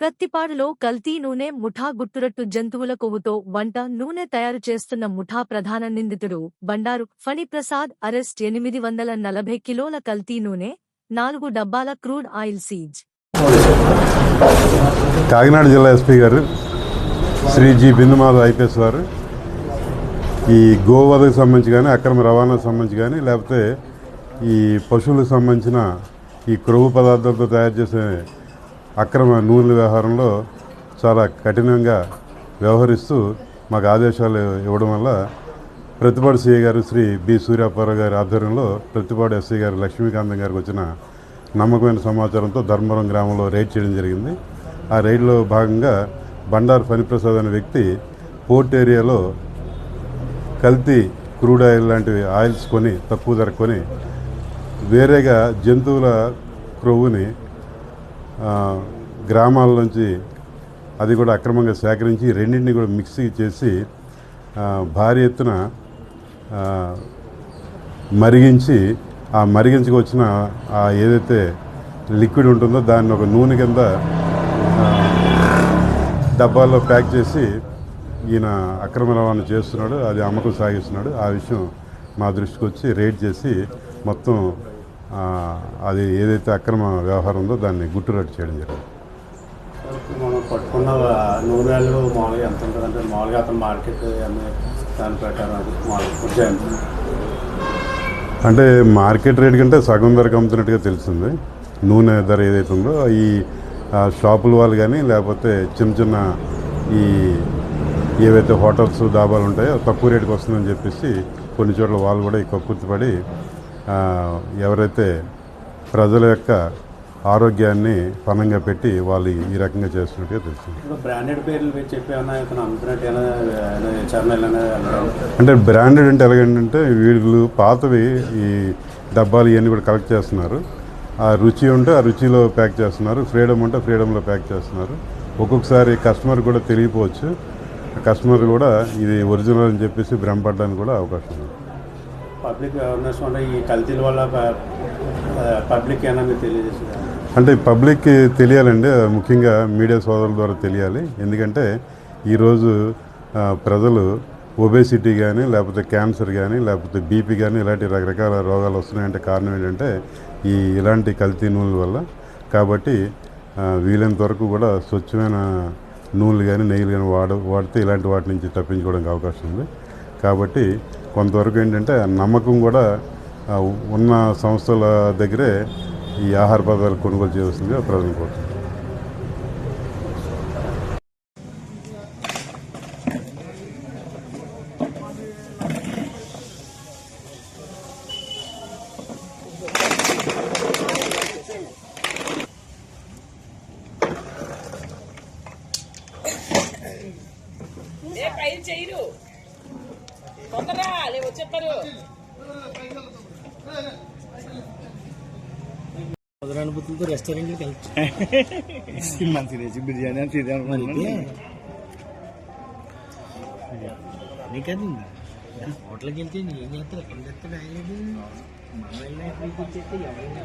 ప్రత్తిపాడులో కల్తీ నూనె ముఠా గుట్టురట్టు జంతువుల కొవ్వుతో వంట నూనె తయారు చేస్తున్న ముఠా ప్రధాన నిందితుడు బండారు ఫణిప్రసాద్ అరెస్ట్ 840 కిలోల కల్తీ నూనె 4 డబ్బాల క్రూడ్ ఆయిల్ సీజ్. కాకినాడ జిల్లా ఎస్పీ గారు శ్రీ జి బిందుమాధవ్ ఐపీఎస్ వారు ఈ గోవధకు సంబంధించి కానీ అక్రమ రవాణాకు సంబంధించి కానీ లేకపోతే ఈ పశువులకు సంబంధించిన ఈ క్రొవ్వు పదార్థాలతో తయారు చేసే అక్రమ నూనెల వ్యవహారంలో చాలా కఠినంగా వ్యవహరిస్తూ మాకు ఆదేశాలు ఇవ్వడం వల్ల ప్రతిపాడు సిఐ గారు శ్రీ బి సూర్యాపరావు గారి ఆధ్వర్యంలో ప్రతిపాడు ఎస్ఐ గారు లక్ష్మీకాంతం గారికి వచ్చిన నమ్మకమైన సమాచారంతో ధర్మవరం గ్రామంలో రైడ్ చేయడం జరిగింది. ఆ రైడ్లో భాగంగా బండారు ఫణిప్రసాద్ అనే వ్యక్తి పోర్ట్ ఏరియాలో కల్తీ క్రూడ్ ఆయిల్ లాంటివి ఆయిల్స్ కొని తక్కువ ధర కొని వేరేగా జంతువుల క్రొవ్వుని గ్రామాల నుంచి అది కూడా అక్రమంగా సేకరించి రెండింటిని కూడా మిక్సీ చేసి భారీ ఎత్తున మరిగించి ఆ మరిగించుకొచ్చిన ఏదైతే లిక్విడ్ ఉంటుందో దాన్ని ఒక నూనె కింద డబ్బాల్లో ప్యాక్ చేసి ఈయన అక్రమ రవాణా చేస్తున్నాడు, అది అమ్మకం సాగిస్తున్నాడు. ఆ విషయం మా దృష్టికి వచ్చి రేడ్ చేసి మొత్తం అది ఏదైతే అక్రమ వ్యవహారం ఉందో దాన్ని గుట్టురట్టు చేయడం జరిగింది. మనం పట్టుకున్న నూనెలు మామూలుగా ఎంత ఉంటుందంటే మామూలుగా అతను మార్కెట్ దాని ప్రకారం అంటే మార్కెట్ రేట్ కంటే సగం ధరకు అమ్ముతున్నట్టుగా తెలిసింది. నూనె ధర ఏదైతే ఉందో ఈ షాపుల వాళ్ళు కానీ లేకపోతే చిన్న చిన్న ఈ ఏవైతే హోటల్స్ డాబాలు ఉంటాయో తక్కువ రేటుకి వస్తుందని చెప్పేసి కొన్ని చోట్ల వాళ్ళు కూడా ఎక్కువ కుర్తిపడి ఎవరైతే ప్రజల యొక్క ఆరోగ్యాన్ని పణంగా పెట్టి వాళ్ళు ఈ రకంగా చేస్తున్నట్టుగా తెలిసింది. అంటే బ్రాండెడ్ అంటే ఎలాగంటే వీళ్ళు పాతవి ఈ డబ్బాలు ఇవన్నీ కూడా కలెక్ట్ చేస్తున్నారు. ఆ రుచి ఉంటే ఆ రుచిలో ప్యాక్ చేస్తున్నారు, ఫ్రీడమ్ ఉంటే ఫ్రీడంలో ప్యాక్ చేస్తున్నారు. ఒక్కొక్కసారి కస్టమర్ కూడా తెలియపోవచ్చు, కస్టమర్ కూడా ఇది ఒరిజినల్ అని చెప్పేసి భ్రమపడడానికి కూడా అవకాశం ఉంది. పబ్లిక్ అవేర్నెస్ వల్ల ఈ కల్తీల వల్ల పబ్లిక్ ఏమైనా తెలియజేస్తుంది అంటే పబ్లిక్ తెలియాలండి, ముఖ్యంగా మీడియా సోదరుల ద్వారా తెలియాలి. ఎందుకంటే ఈరోజు ప్రజలు ఒబేసిటీ కానీ లేకపోతే క్యాన్సర్ కానీ లేకపోతే బీపీ కానీ ఇలాంటి రకరకాల రోగాలు వస్తున్నాయంటే కారణం ఏంటంటే ఇలాంటి కల్తీ నూనెల వల్ల. కాబట్టి వీలైనంత వరకు కూడా స్వచ్ఛమైన నూనెలు కానీ నెయ్యిలు కానీ వాడితే ఇలాంటి వాటి నుంచి తప్పించుకోవడానికి అవకాశం ఉంది. కాబట్టి కొంతవరకు ఏంటంటే నమ్మకం కూడా ఉన్న సంస్థల దగ్గరే ఈ ఆహార పదార్థాలు కొనుగోలు చేయాల్సిందిగా ప్రజలు కోరుతున్నారు. అనుభూతులతో రెస్టారెంట్కి వెళ్తాం. మంచి రేసి బిర్యానీ అని తిరిగి కాదు హోటల్కి వెళ్తే ఏం చేస్తారు, ఎక్కడ చేస్తారు రాయలేదు. మన వెళ్ళినా ఎక్కడికి వచ్చేస్తే ఎవరైనా